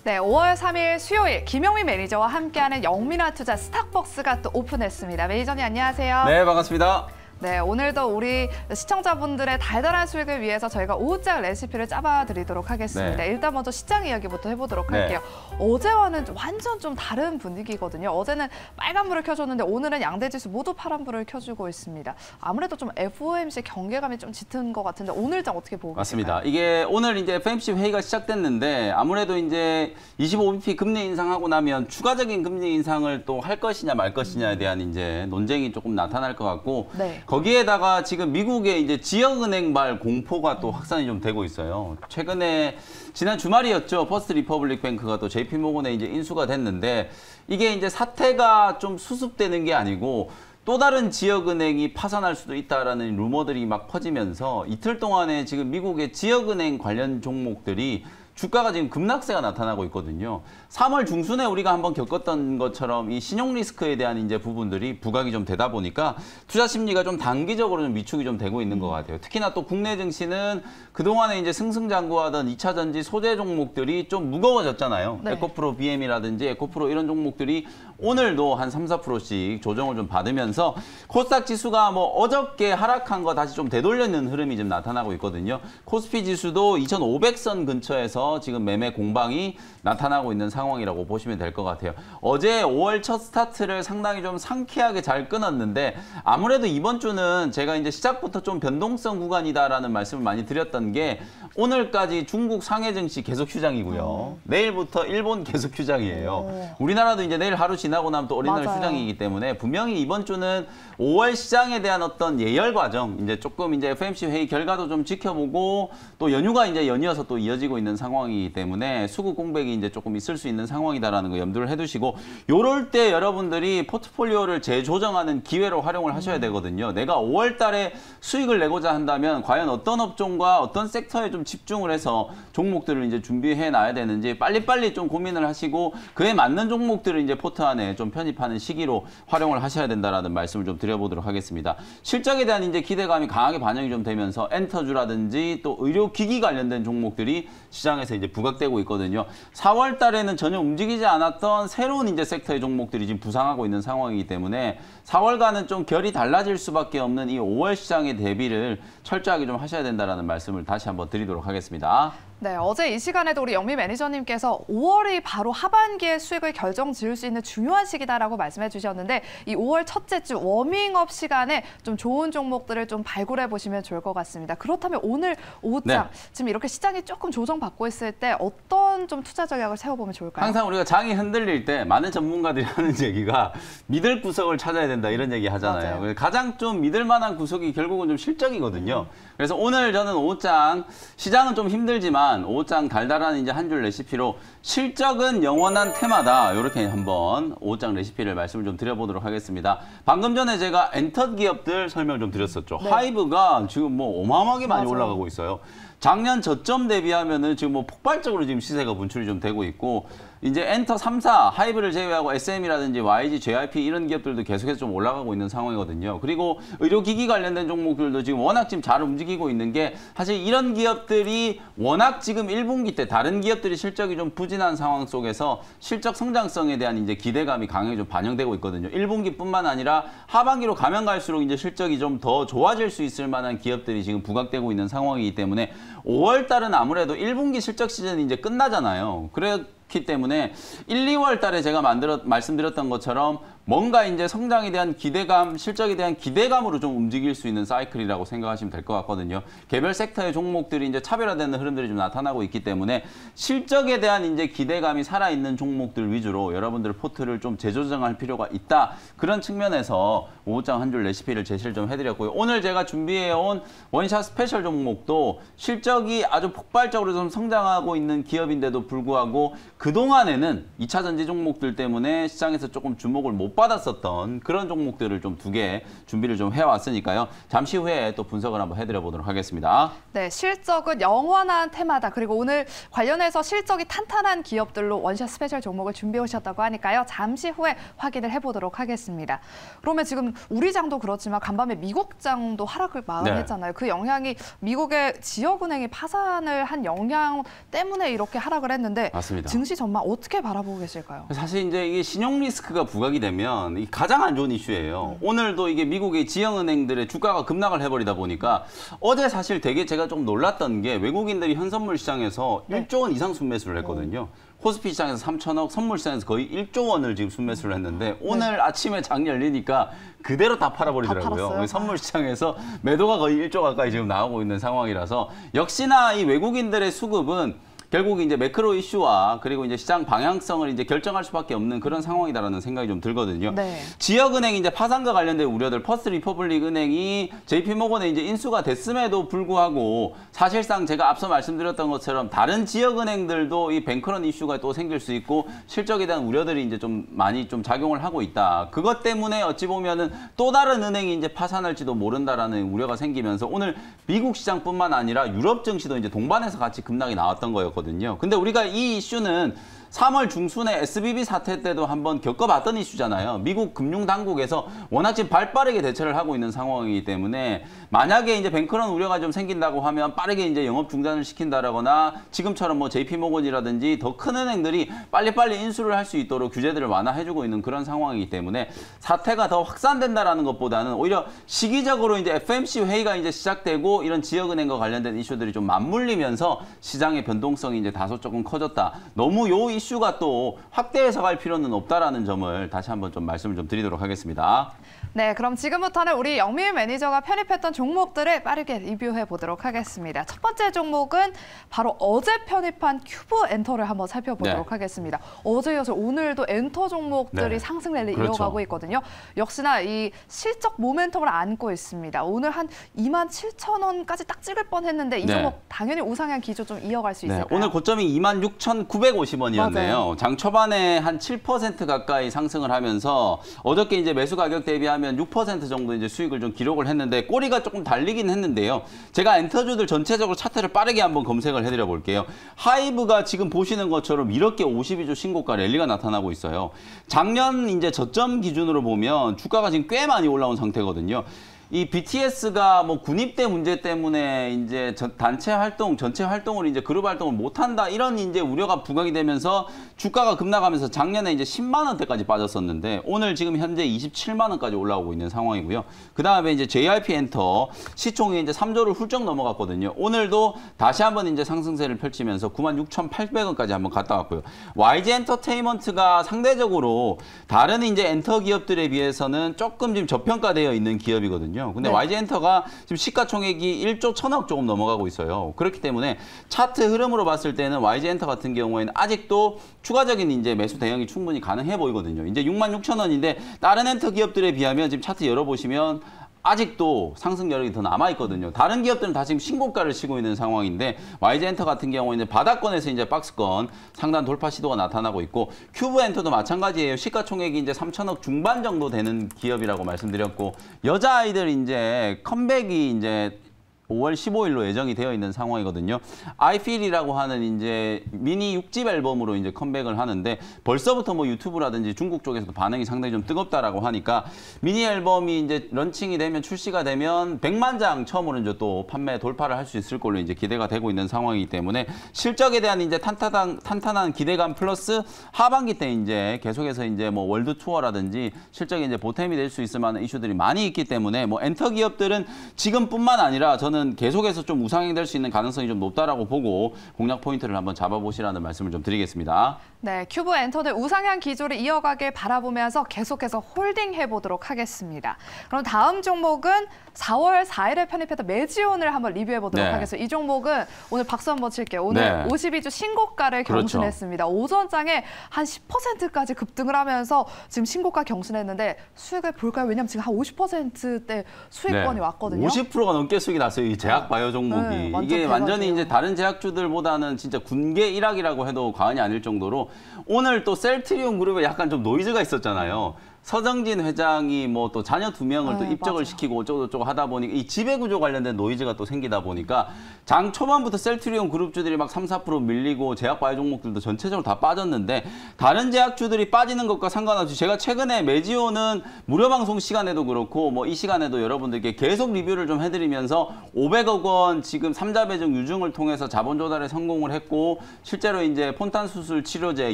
네, 5월 3일 수요일 김영미 매니저와 함께하는 영민한 투자 스탁벅스가 또 오픈했습니다. 매니저님 안녕하세요. 네, 반갑습니다. 네, 오늘도 우리 시청자분들의 달달한 수익을 위해서 저희가 오후장 레시피를 짜봐드리도록 하겠습니다. 네. 일단 먼저 시장 이야기부터 해보도록 네. 할게요. 어제와는 완전 좀 다른 분위기거든요. 어제는 빨간불을 켜줬는데 오늘은 양대지수 모두 파란불을 켜주고 있습니다. 아무래도 좀 FOMC 경계감이 좀 짙은 것 같은데 오늘 장 어떻게 보고 맞습니다. 계실까요? 이게 오늘 이제 FOMC 회의가 시작됐는데 아무래도 이제 25bp 금리 인상하고 나면 추가적인 금리 인상을 또 할 것이냐 말 것이냐에 대한 이제 논쟁이 조금 나타날 것 같고 네. 거기에다가 지금 미국의 이제 지역은행발 공포가 또 확산이 좀 되고 있어요. 최근에 지난 주말이었죠. 퍼스트 리퍼블릭 뱅크가 또 JP 모건에 이제 인수가 됐는데 이게 이제 사태가 좀 수습되는 게 아니고 또 다른 지역은행이 파산할 수도 있다라는 루머들이 막 퍼지면서 이틀 동안에 지금 미국의 지역은행 관련 종목들이 주가가 지금 급락세가 나타나고 있거든요. 3월 중순에 우리가 한번 겪었던 것처럼 이 신용 리스크에 대한 이제 부분들이 부각이 좀 되다 보니까 투자 심리가 좀 단기적으로 좀 위축이 좀 되고 있는 것 같아요. 특히나 또 국내 증시는 그동안에 이제 승승장구하던 2차 전지 소재 종목들이 좀 무거워졌잖아요. 네. 에코프로 BM이라든지 에코프로 이런 종목들이 오늘도 한 3, 4%씩 조정을 좀 받으면서 코스닥 지수가 뭐 어저께 하락한 거 다시 좀 되돌리는 흐름이 좀 나타나고 있거든요. 코스피 지수도 2,500선 근처에서 지금 매매 공방이 나타나고 있는 상황이라고 보시면 될 것 같아요. 어제 5월 첫 스타트를 상당히 좀 상쾌하게 잘 끊었는데 아무래도 이번 주는 제가 이제 시작부터 좀 변동성 구간이다라는 말씀을 많이 드렸던 게 오늘까지 중국 상해 증시 계속 휴장이고요. 내일부터 일본 계속 휴장이에요. 우리나라도 이제 내일 하루 지나고 나면 또 어린이날 맞아요. 휴장이기 때문에 분명히 이번 주는 5월 시장에 대한 어떤 예열 과정, 이제 조금 이제 FOMC 회의 결과도 좀 지켜보고 또 연휴가 이제 연이어서 또 이어지고 있는 상황이기 때문에 수급 공백이 이제 조금 있을 수 있는 상황이다라는 거 염두를 해두시고 요럴 때 여러분들이 포트폴리오를 재조정하는 기회로 활용을 하셔야 되거든요. 내가 5월 달에 수익을 내고자 한다면 과연 어떤 업종과 어떤 섹터에 좀 집중을 해서 종목들을 이제 준비해 놔야 되는지 빨리빨리 좀 고민을 하시고 그에 맞는 종목들을 이제 포트 안에 좀 편입하는 시기로 활용을 하셔야 된다라는 말씀을 좀 드려보도록 하겠습니다. 실적에 대한 이제 기대감이 강하게 반영이 좀 되면서 엔터주라든지 또 의료기기 관련된 종목들이 시장에서 이제 부각되고 있거든요. 4월 달에는 전혀 움직이지 않았던 새로운 이제 섹터의 종목들이 지금 부상하고 있는 상황이기 때문에 4월과는 좀 결이 달라질 수밖에 없는 이 5월 시장의 대비를 철저하게 좀 하셔야 된다라는 말씀을 다시 한번 드리도록 하겠습니다. 네, 어제 이 시간에도 우리 영미 매니저님께서 5월이 바로 하반기의 수익을 결정 지을 수 있는 중요한 시기다라고 말씀해 주셨는데 이 5월 첫째 주 워밍업 시간에 좀 좋은 종목들을 좀 발굴해 보시면 좋을 것 같습니다. 그렇다면 오늘 오후장 지금 이렇게 시장이 조금 조정받고 있을 때 어떤 좀 투자 전략을 세워보면 좋을까요? 항상 우리가 장이 흔들릴 때 많은 전문가들이 하는 얘기가 믿을 구석을 찾아야 된다 이런 얘기 하잖아요. 맞아요. 가장 좀 믿을 만한 구석이 결국은 좀 실적이거든요. 그래서 오늘 저는 오후장 시장은 좀 힘들지만 오후장 달달한 이제 한 줄 레시피로 실적은 영원한 테마다 이렇게 한번 오후장 레시피를 말씀을 좀 드려보도록 하겠습니다. 방금 전에 제가 엔터 기업들 설명 좀 드렸었죠. 네. 하이브가 지금 뭐 어마어마하게 많이 맞아요. 올라가고 있어요. 작년 저점 대비하면은 지금 뭐 폭발적으로 지금 시세가 분출이 좀 되고 있고 이제 엔터 3사 하이브를 제외하고 SM이라든지 YG, JYP 이런 기업들도 계속해서 좀 올라가고 있는 상황이거든요. 그리고 의료기기 관련된 종목들도 지금 워낙 지금 잘 움직이고 있는 게 사실 이런 기업들이 워낙 지금 1분기 때 다른 기업들이 실적이 좀 부진한 상황 속에서 실적 성장성에 대한 이제 기대감이 강하게 좀 반영되고 있거든요. 1분기뿐만 아니라 하반기로 가면 갈수록 이제 실적이 좀 더 좋아질 수 있을 만한 기업들이 지금 부각되고 있는 상황이기 때문에 5월 달은 아무래도 1분기 실적 시즌이 이제 끝나잖아요. 그렇기 때문에 1, 2월 달에 제가 말씀드렸던 것처럼 뭔가 이제 성장에 대한 기대감, 실적에 대한 기대감으로 좀 움직일 수 있는 사이클이라고 생각하시면 될 것 같거든요. 개별 섹터의 종목들이 이제 차별화되는 흐름들이 좀 나타나고 있기 때문에 실적에 대한 이제 기대감이 살아있는 종목들 위주로 여러분들 포트를 좀 재조정할 필요가 있다. 그런 측면에서 오후장 한 줄 레시피를 제시를 좀 해드렸고요. 오늘 제가 준비해온 원샷 스페셜 종목도 실적이 아주 폭발적으로 좀 성장하고 있는 기업인데도 불구하고 그동안에는 2차 전지 종목들 때문에 시장에서 조금 주목을 못 받았었던 그런 종목들을 좀 2개 준비를 좀 해왔으니까요. 잠시 후에 또 분석을 한번 해드려 보도록 하겠습니다. 네, 실적은 영원한 테마다. 그리고 오늘 관련해서 실적이 탄탄한 기업들로 원샷 스페셜 종목을 준비해 오셨다고 하니까요. 잠시 후에 확인을 해보도록 하겠습니다. 그러면 지금 우리 장도 그렇지만 간밤에 미국 장도 하락을 마감했잖아요. 그 영향이 미국의 지역은행이 파산을 한 영향 때문에 이렇게 하락을 했는데 맞습니다. 증시 FOMC 전망 어떻게 바라보고 계실까요? 사실 이제 이게 신용 리스크가 부각이 되면 이 가장 안 좋은 이슈예요. 오늘도 이게 미국의 지역은행들의 주가가 급락을 해버리다 보니까 어제 사실 되게 제가 좀 놀랐던 게 외국인들이 현선물 시장에서 1조 원 이상 순매수를 했거든요. 코스피 시장에서 3천억, 선물 시장에서 거의 1조 원을 지금 순매수를 했는데 오늘 아침에 장 열리니까 그대로 다 팔아버리더라고요. 선물 시장에서 매도가 거의 1조 가까이 지금 나오고 있는 상황이라서 역시나 이 외국인들의 수급은 결국 이제 매크로 이슈와 그리고 이제 시장 방향성을 이제 결정할 수밖에 없는 그런 상황이다라는 생각이 좀 들거든요. 네. 지역은행 이제 파산과 관련된 우려들, 퍼스트 리퍼블릭 은행이 JP모건에 이제 인수가 됐음에도 불구하고 사실상 제가 앞서 말씀드렸던 것처럼 다른 지역은행들도 이 뱅크런 이슈가 또 생길 수 있고 실적에 대한 우려들이 이제 좀 많이 좀 작용을 하고 있다. 그것 때문에 어찌 보면은 또 다른 은행이 이제 파산할지도 모른다라는 우려가 생기면서 오늘 미국 시장뿐만 아니라 유럽 증시도 이제 동반해서 같이 급락이 나왔던 거였거든요. 근데 우리가 이 이슈는 3월 중순에 SVB 사태 때도 한번 겪어봤던 이슈잖아요. 미국 금융당국에서 워낙 지금 발빠르게 대처를 하고 있는 상황이기 때문에 만약에 이제 뱅크런 우려가 좀 생긴다고 하면 빠르게 이제 영업 중단을 시킨다거나 지금처럼 뭐 JP모건이라든지 더 큰 은행들이 빨리빨리 인수를 할 수 있도록 규제들을 완화해주고 있는 그런 상황이기 때문에 사태가 더 확산된다라는 것보다는 오히려 시기적으로 이제 FOMC 회의가 이제 시작되고 이런 지역은행과 관련된 이슈들이 좀 맞물리면서 시장의 변동성이 이제 다소 조금 커졌다. 너무 요 이슈가 또 확대해서 갈 필요는 없다라는 점을 다시 한번 좀 말씀을 좀 드리도록 하겠습니다. 네, 그럼 지금부터는 우리 영민 매니저가 편입했던 종목들을 빠르게 리뷰해 보도록 하겠습니다. 첫 번째 종목은 바로 어제 편입한 큐브 엔터를 한번 살펴보도록 하겠습니다. 어제 이어서 오늘도 엔터 종목들이 상승 랠리 이어가고 있거든요. 역시나 이 실적 모멘텀을 안고 있습니다. 오늘 한 27,000원까지 딱 찍을 뻔했는데 이 종목 당연히 우상향 기조 좀 이어갈 수 있을까요? 오늘 고점이 26,950원이었네요. 장 초반에 한 7% 가까이 상승을 하면서 어저께 이제 매수 가격 대비하면 6% 정도 이제 수익을 좀 기록을 했는데 꼬리가 조금 달리긴 했는데요. 제가 엔터주들 전체적으로 차트를 빠르게 한번 검색을 해드려 볼게요. 하이브가 지금 보시는 것처럼 이렇게 52주 신고가 랠리가 나타나고 있어요. 작년 이제 저점 기준으로 보면 주가가 지금 꽤 많이 올라온 상태거든요. 이 BTS가 뭐 군입대 문제 때문에 이제 단체 활동, 전체 활동을 이제 그룹 활동을 못 한다 이런 이제 우려가 부각이 되면서 주가가 급락하면서 작년에 이제 10만 원대까지 빠졌었는데 오늘 지금 현재 27만 원까지 올라오고 있는 상황이고요. 그 다음에 이제 JYP 엔터 시총이 이제 3조를 훌쩍 넘어갔거든요. 오늘도 다시 한번 이제 상승세를 펼치면서 96,800원까지 한번 갔다 왔고요. YG 엔터테인먼트가 상대적으로 다른 이제 엔터 기업들에 비해서는 조금 지금 저평가되어 있는 기업이거든요. 근데 YG 엔터가 지금 시가총액이 1조 1,000억 조금 넘어가고 있어요. 그렇기 때문에 차트 흐름으로 봤을 때는 YG 엔터 같은 경우에는 아직도 추가적인 이제 매수 대응이 충분히 가능해 보이거든요. 이제 66,000원인데 다른 엔터 기업들에 비하면 지금 차트 열어보시면 아직도 상승 여력이 더 남아있거든요. 다른 기업들은 다 지금 신고가를 치고 있는 상황인데 YG 엔터 같은 경우에는 바닥권에서 이제 박스권 상단 돌파 시도가 나타나고 있고 큐브 엔터도 마찬가지예요. 시가총액이 이제 3천억 중반 정도 되는 기업이라고 말씀드렸고 여자아이들 이제 컴백이 이제 5월 15일로 예정이 되어 있는 상황이거든요. I Feel이라고 하는 이제 미니 6집 앨범으로 이제 컴백을 하는데 벌써부터 뭐 유튜브라든지 중국 쪽에서도 반응이 상당히 좀 뜨겁다라고 하니까 미니 앨범이 이제 런칭이 되면 출시가 되면 100만 장 처음으로 이제 또 판매 돌파를 할 수 있을 걸로 이제 기대가 되고 있는 상황이기 때문에 실적에 대한 이제 탄탄한 기대감 플러스 하반기 때 이제 계속해서 이제 뭐 월드 투어라든지 실적에 이제 보탬이 될 수 있을 만한 이슈들이 많이 있기 때문에 뭐 엔터 기업들은 지금뿐만 아니라 저는 계속해서 좀 우상향될 수 있는 가능성이 좀 높다라고 보고 공략 포인트를 한번 잡아보시라는 말씀을 좀 드리겠습니다. 네, 큐브 엔터는 우상향 기조를 이어가길 바라보면서 계속해서 홀딩해 보도록 하겠습니다. 그럼 다음 종목은 4월 4일에 편입했던 매지온을 한번 리뷰해 보도록 하겠습니다. 이 종목은 오늘 박수 한번 칠게요. 오늘 52주 신고가를 경신했습니다. 오전장에 한 10%까지 급등을 하면서 지금 신고가 경신했는데 수익을 볼까요? 왜냐하면 지금 한 50%대 수익권이 왔거든요. 50%가 넘게 수익이 났어요. 이 제약 바이오 종목이. 이게 완전히 이제 다른 제약주들보다는 진짜 군계 일학이라고 해도 과언이 아닐 정도로 오늘 또 셀트리온 그룹에 약간 좀 노이즈가 있었잖아요. 서정진 회장이 뭐 또 자녀 2명을 또 입적을 맞아요. 시키고 어쩌고저쩌고 하다 보니까 이 지배구조 관련된 노이즈가 또 생기다 보니까 장 초반부터 셀트리온 그룹주들이 막 3, 4% 밀리고 제약바이오 종목들도 전체적으로 다 빠졌는데 다른 제약주들이 빠지는 것과 상관없이 제가 최근에 매지오는 무료 방송 시간에도 그렇고 뭐 이 시간에도 여러분들께 계속 리뷰를 좀 해드리면서 500억 원 지금 3자 배정 유증을 통해서 자본 조달에 성공을 했고 실제로 이제 폰탄 수술 치료제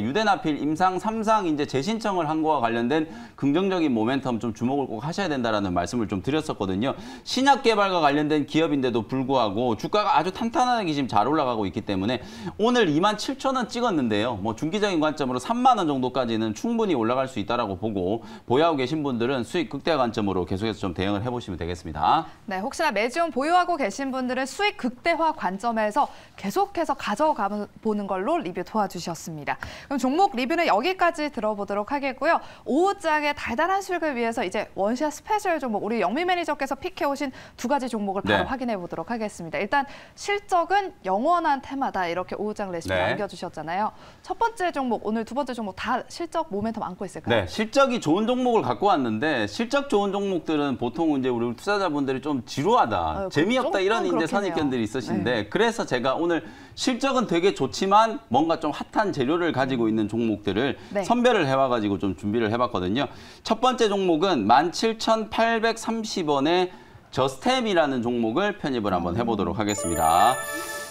유데나필 임상 3상 이제 재신청을 한 거와 관련된 긍정적인 모멘텀 좀 주목을 꼭 하셔야 된다라는 말씀을 좀 드렸었거든요. 신약 개발과 관련된 기업인데도 불구하고 주가가 아주 탄탄하게 지금 잘 올라가고 있기 때문에 오늘 27,000원 찍었는데요. 뭐 중기적인 관점으로 3만 원 정도까지는 충분히 올라갈 수 있다라고 보고 보유하고 계신 분들은 수익 극대화 관점으로 계속해서 좀 대응을 해보시면 되겠습니다. 네, 혹시나 매지온 보유하고 계신 분들은 수익 극대화 관점에서 계속해서 가져가 보는 걸로 리뷰 도와주셨습니다. 그럼 종목 리뷰는 여기까지 들어보도록 하겠고요. 오후장에 달달한 수익을 위해서 이제 원샷 스페셜 종목 우리 영미 매니저께서 픽해오신 2가지 종목을 바로 네. 확인해 보도록 하겠습니다. 일단 실적은 영원한 테마다 이렇게 오후장 레시피 네. 남겨주셨잖아요. 첫 번째 종목, 오늘 두 번째 종목 다 실적 모멘텀 안고 있을까요? 네, 실적이 좋은 종목을 갖고 왔는데 실적 좋은 종목들은 보통 이제 우리 투자자분들이 좀 지루하다, 재미없다 이런 이제 선입견들이 있으신데 네. 그래서 제가 오늘 실적은 되게 좋지만 뭔가 좀 핫한 재료를 가지고 있는 종목들을 네. 선별을 해와가지고 좀 준비를 해봤거든요. 첫 번째 종목은 17,830원의 저스템이라는 종목을 편입을 한번 해보도록 하겠습니다.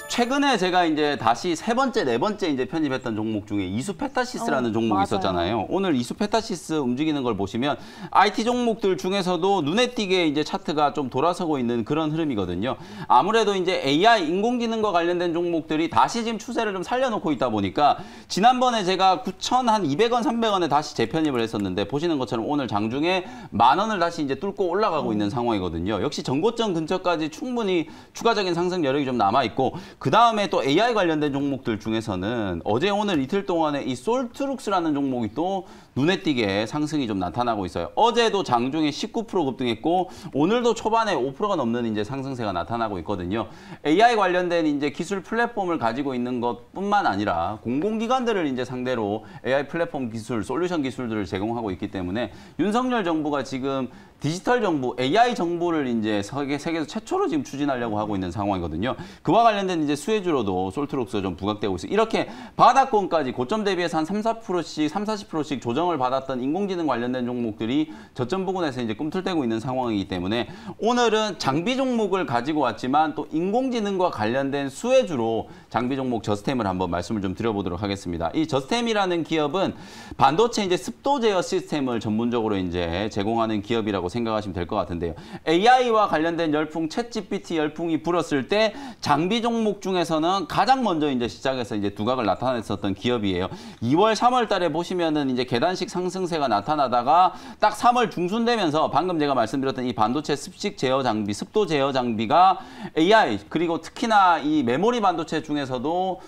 최근에 제가 이제 다시 세 번째, 네 번째 이제 편입했던 종목 중에 이수페타시스라는 종목이 맞아요. 있었잖아요. 오늘 이수페타시스 움직이는 걸 보시면 IT 종목들 중에서도 눈에 띄게 이제 차트가 좀 돌아서고 있는 그런 흐름이거든요. 아무래도 이제 AI 인공지능과 관련된 종목들이 다시 지금 추세를 좀 살려놓고 있다 보니까 지난번에 제가 9,200원, 300원에 다시 재편입을 했었는데 보시는 것처럼 오늘 장중에 10,000원을 다시 이제 뚫고 올라가고 있는 상황이거든요. 역시 전고점 근처까지 충분히 추가적인 상승 여력이 좀 남아 있고 그 다음에 또 AI 관련된 종목들 중에서는 어제 오늘 이틀 동안에 이 솔트룩스라는 종목이 또 눈에 띄게 상승이 좀 나타나고 있어요. 어제도 장중에 19% 급등했고 오늘도 초반에 5%가 넘는 이제 상승세가 나타나고 있거든요. AI 관련된 이제 기술 플랫폼을 가지고 있는 것뿐만 아니라 공공기관들을 이제 상대로 AI 플랫폼 기술, 솔루션 기술들을 제공하고 있기 때문에 윤석열 정부가 지금 디지털 정부, AI 정부를 이제 세계에서 최초로 지금 추진하려고 하고 있는 상황이거든요. 그와 관련된 이제 수혜주로도 솔트룩스가 좀 부각되고 있어요. 이렇게 바닥권까지 고점 대비해서 한 3, 4%씩, 3, 40%씩 조정을 받았던 인공지능 관련된 종목들이 저점 부근에서 이제 꿈틀대고 있는 상황이기 때문에 오늘은 장비 종목을 가지고 왔지만 또 인공지능과 관련된 수혜주로 장비 종목 저스템을 한번 말씀을 좀 드려보도록 하겠습니다. 이 저스템이라는 기업은 반도체 이제 습도 제어 시스템을 전문적으로 이제 제공하는 기업이라고 생각하시면 될 것 같은데요. AI와 관련된 열풍, 챗GPT 열풍이 불었을 때 장비 종목 중에서는 가장 먼저 이제 시작해서 이제 두각을 나타냈었던 기업이에요. 2월, 3월 달에 보시면은 이제 계단식 상승세가 나타나다가 딱 3월 중순 되면서 방금 제가 말씀드렸던 이 반도체 습식 제어 장비, 습도 제어 장비가 AI 그리고 특히나 이 메모리 반도체 중에서도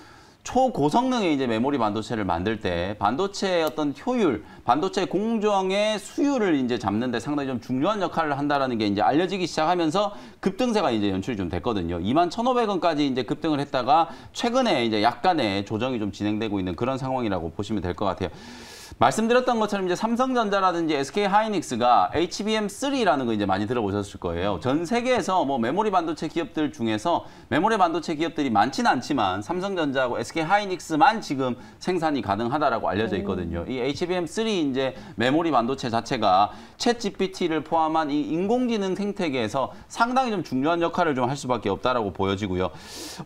초고성능의 이제 메모리 반도체를 만들 때 반도체의 어떤 효율, 반도체 공정의 수율을 이제 잡는 데 상당히 좀 중요한 역할을 한다라는 게 이제 알려지기 시작하면서 급등세가 이제 연출이 좀 됐거든요. 21,500원까지 이제 급등을 했다가 최근에 이제 약간의 조정이 좀 진행되고 있는 그런 상황이라고 보시면 될 것 같아요. 말씀드렸던 것처럼 이제 삼성전자라든지 SK하이닉스가 HBM3라는 거 이제 많이 들어보셨을 거예요. 전 세계에서 뭐 메모리 반도체 기업들 중에서 메모리 반도체 기업들이 많지는 않지만 삼성전자하고 SK하이닉스만 지금 생산이 가능하다라고 알려져 있거든요. 이 HBM3 이제 메모리 반도체 자체가 챗GPT를 포함한 이 인공지능 생태계에서 상당히 좀 중요한 역할을 좀 할 수밖에 없다라고 보여지고요.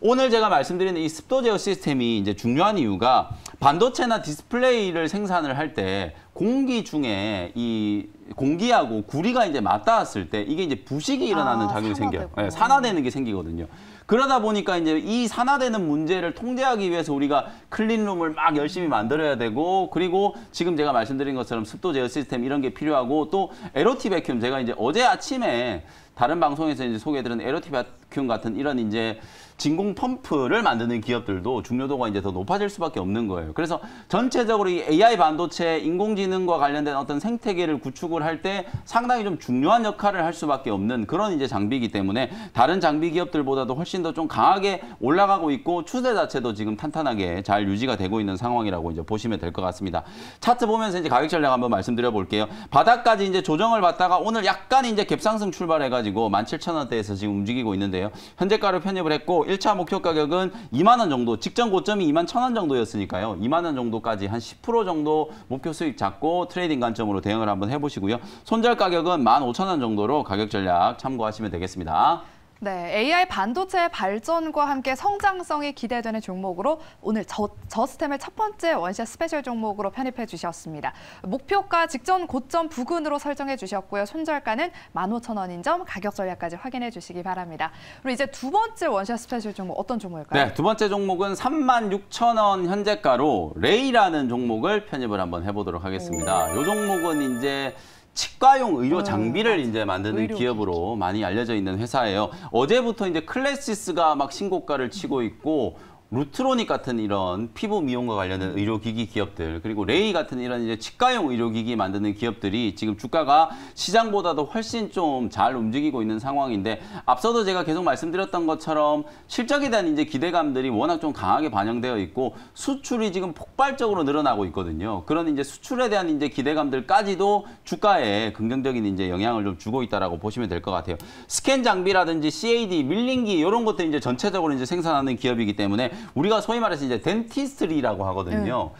오늘 제가 말씀드리는 이 습도 제어 시스템이 이제 중요한 이유가 반도체나 디스플레이를 생산을 할 때 공기 중에 이 공기하고 구리가 이제 맞닿았을 때 이게 이제 부식이 일어나는 작용이 생겨요. 네, 산화되는 게 생기거든요. 그러다 보니까 이제 이 산화되는 문제를 통제하기 위해서 우리가 클린룸을 막 열심히 만들어야 되고 그리고 지금 제가 말씀드린 것처럼 습도 제어 시스템 이런 게 필요하고 또 에로티 베큐um 제가 이제 어제 아침에 다른 방송에서 이제 소개해드린 에로티 베큐um 같은 이런 이제 진공 펌프를 만드는 기업들도 중요도가 이제 더 높아질 수밖에 없는 거예요. 그래서 전체적으로 이 AI 반도체, 인공지능과 관련된 어떤 생태계를 구축을 할 때 상당히 좀 중요한 역할을 할 수밖에 없는 그런 이제 장비이기 때문에 다른 장비 기업들보다도 훨씬 훨씬 더 좀 강하게 올라가고 있고 추세 자체도 지금 탄탄하게 잘 유지가 되고 있는 상황이라고 이제 보시면 될 것 같습니다. 차트 보면서 이제 가격 전략 한번 말씀드려 볼게요. 바닥까지 이제 조정을 받다가 오늘 약간 이제 갭상승 출발해가지고 17,000원대에서 지금 움직이고 있는데요. 현재가로 편입을 했고 1차 목표 가격은 2만 원 정도, 직전 고점이 21,000원 정도였으니까요. 2만 원 정도까지 한 10% 정도 목표 수익 잡고 트레이딩 관점으로 대응을 한번 해보시고요. 손절 가격은 15,000원 정도로 가격 전략 참고하시면 되겠습니다. 네, AI 반도체의 발전과 함께 성장성이 기대되는 종목으로 오늘 저스템을 첫 번째 원샷 스페셜 종목으로 편입해 주셨습니다. 목표가 직전 고점 부근으로 설정해 주셨고요. 손절가는 15,000원인 점 가격 전략까지 확인해 주시기 바랍니다. 그리고 이제 두 번째 원샷 스페셜 종목 어떤 종목일까요? 네, 두 번째 종목은 36,000원 현재가로 레이라는 종목을 편입을 한번 해보도록 하겠습니다. 이 종목은 이제 치과용 의료 장비를 이제 만드는 기업으로 많이 알려져 있는 회사예요. 어제부터 이제 클래시스가 막 신고가를 치고 있고 루트로닉 같은 이런 피부 미용과 관련된 의료기기 기업들, 그리고 레이 같은 이런 이제 치과용 의료기기 만드는 기업들이 지금 주가가 시장보다도 훨씬 좀 잘 움직이고 있는 상황인데, 앞서도 제가 계속 말씀드렸던 것처럼 실적에 대한 이제 기대감들이 워낙 좀 강하게 반영되어 있고 수출이 지금 폭발적으로 늘어나고 있거든요. 그런 이제 수출에 대한 이제 기대감들까지도 주가에 긍정적인 이제 영향을 좀 주고 있다라고 보시면 될 것 같아요. 스캔 장비라든지 CAD, 밀링기 이런 것들 이제 전체적으로 이제 생산하는 기업이기 때문에 우리가 소위 말해서 이제 덴티스트리라고 하거든요.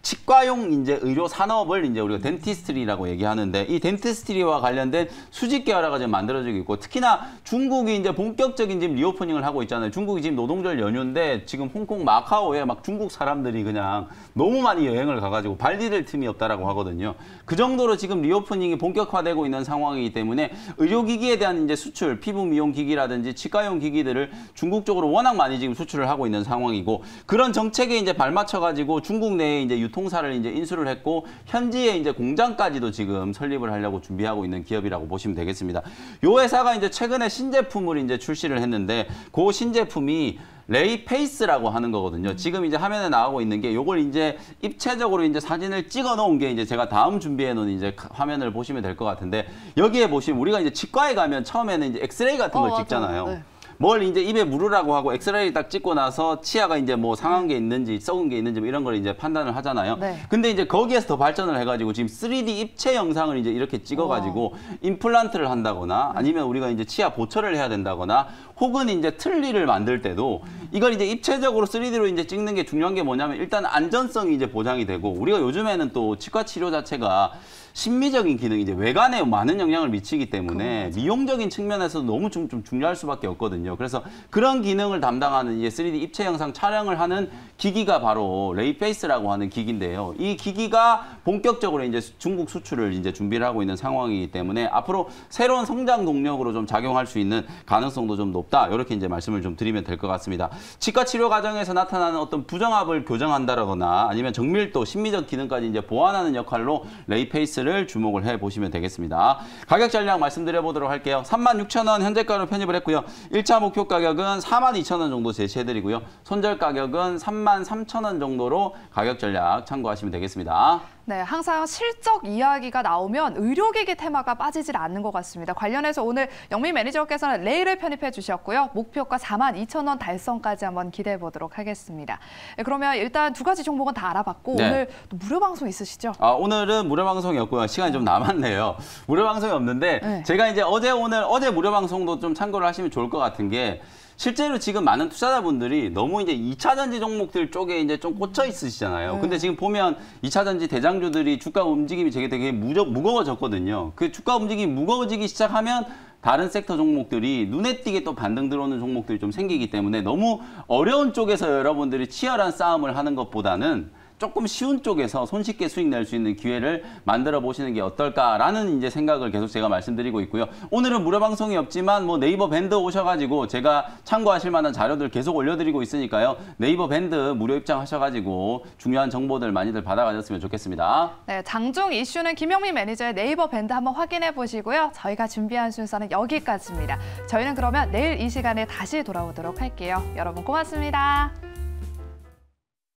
치과용 이제 의료 산업을 이제 우리가 덴티스트리라고 얘기하는데, 이 덴티스트리와 관련된 수직 계열화가 지금 만들어지고 있고, 특히나 중국이 이제 본격적인 지금 리오프닝을 하고 있잖아요. 중국이 지금 노동절 연휴인데 지금 홍콩 마카오에 막 중국 사람들이 그냥 너무 많이 여행을 가가지고 발 디딜 틈이 없다라고 하거든요. 그 정도로 지금 리오프닝이 본격화되고 있는 상황이기 때문에 의료기기에 대한 이제 수출, 피부 미용 기기라든지 치과용 기기들을 중국 쪽으로 워낙 많이 지금 수출을 하고 있는 상황이고, 그런 정책에 이제 발맞춰가지고 중국 내에 이제 유통사를 이제 인수를 했고 현지에 이제 공장까지도 지금 설립을 하려고 준비하고 있는 기업이라고 보시면 되겠습니다. 요 회사가 이제 최근에 신제품을 이제 출시를 했는데, 그 신제품이 레이페이스라고 하는 거거든요. 지금 이제 화면에 나오고 있는 게 요걸 이제 입체적으로 이제 사진을 찍어 놓은 게 이제 제가 다음 준비해 놓은 이제 화면을 보시면 될 것 같은데, 여기에 보시면 우리가 이제 치과에 가면 처음에는 이제 엑스레이 같은 걸 찍잖아요. 네. 뭘 이제 입에 물으라고 하고 엑스레이 딱 찍고 나서 치아가 이제 뭐 상한 게 있는지 썩은 게 있는지 뭐 이런 걸 이제 판단을 하잖아요. 네. 근데 이제 거기에서 더 발전을 해가지고 지금 3D 입체 영상을 이제 이렇게 찍어가지고 임플란트를 한다거나 아니면 우리가 이제 치아 보철을 해야 된다거나 혹은 이제 틀니를 만들 때도 이걸 이제 입체적으로 3D로 이제 찍는 게 중요한 게 뭐냐면, 일단 안전성이 이제 보장이 되고, 우리가 요즘에는 또 치과 치료 자체가 심미적인 기능이 이제 외관에 많은 영향을 미치기 때문에 미용적인 측면에서도 너무 좀 중요할 수밖에 없거든요. 그래서 그런 기능을 담당하는 이제 3D 입체 영상 촬영을 하는 기기가 바로 레이페이스라고 하는 기기인데요. 이 기기가 본격적으로 이제 중국 수출을 이제 준비를 하고 있는 상황이기 때문에 앞으로 새로운 성장 동력으로 좀 작용할 수 있는 가능성도 좀 높다. 이렇게 이제 말씀을 좀 드리면 될 것 같습니다. 치과 치료 과정에서 나타나는 어떤 부정압을 교정한다거나 아니면 정밀도, 심미적 기능까지 이제 보완하는 역할로 레이페이스를 주목을 해 보시면 되겠습니다. 가격 전략 말씀드려 보도록 할게요. 36,000원 현재가로 편입을 했고요. 1차 목표 가격은 42,000원 정도 제시해 드리고요. 손절 가격은 33,000원 정도로 가격 전략 참고하시면 되겠습니다. 네, 항상 실적 이야기가 나오면 의료기기 테마가 빠지질 않는 것 같습니다. 관련해서 오늘 영민 매니저께서는 레이를 편입해 주셨고요. 목표가 42,000원 달성까지 한번 기대해 보도록 하겠습니다. 네, 그러면 일단 두 가지 종목은 다 알아봤고 오늘 또 무료 방송 있으시죠? 오늘은 무료 방송이 없고요. 시간이 좀 남았네요. 무료 방송이 없는데 제가 이제 어제 무료 방송도 좀 참고를 하시면 좋을 것 같은 게, 실제로 지금 많은 투자자분들이 너무 이제 2차 전지 종목들 쪽에 이제 좀 꽂혀 있으시잖아요. 근데 지금 보면 2차 전지 대장주들이 주가 움직임이 되게 무거워졌거든요. 그 주가 움직임이 무거워지기 시작하면 다른 섹터 종목들이 눈에 띄게 또 반등 들어오는 종목들이 좀 생기기 때문에 너무 어려운 쪽에서 여러분들이 치열한 싸움을 하는 것보다는 조금 쉬운 쪽에서 손쉽게 수익 낼 수 있는 기회를 만들어 보시는 게 어떨까라는 이제 생각을 계속 제가 말씀드리고 있고요. 오늘은 무료 방송이 없지만 뭐 네이버 밴드 오셔가지고 제가 참고하실 만한 자료들 계속 올려드리고 있으니까요. 네이버 밴드 무료 입장하셔가지고 중요한 정보들 많이들 받아가셨으면 좋겠습니다. 네, 장중 이슈는 김영민 매니저의 네이버 밴드 한번 확인해 보시고요. 저희가 준비한 순서는 여기까지입니다. 저희는 그러면 내일 이 시간에 다시 돌아오도록 할게요. 여러분 고맙습니다.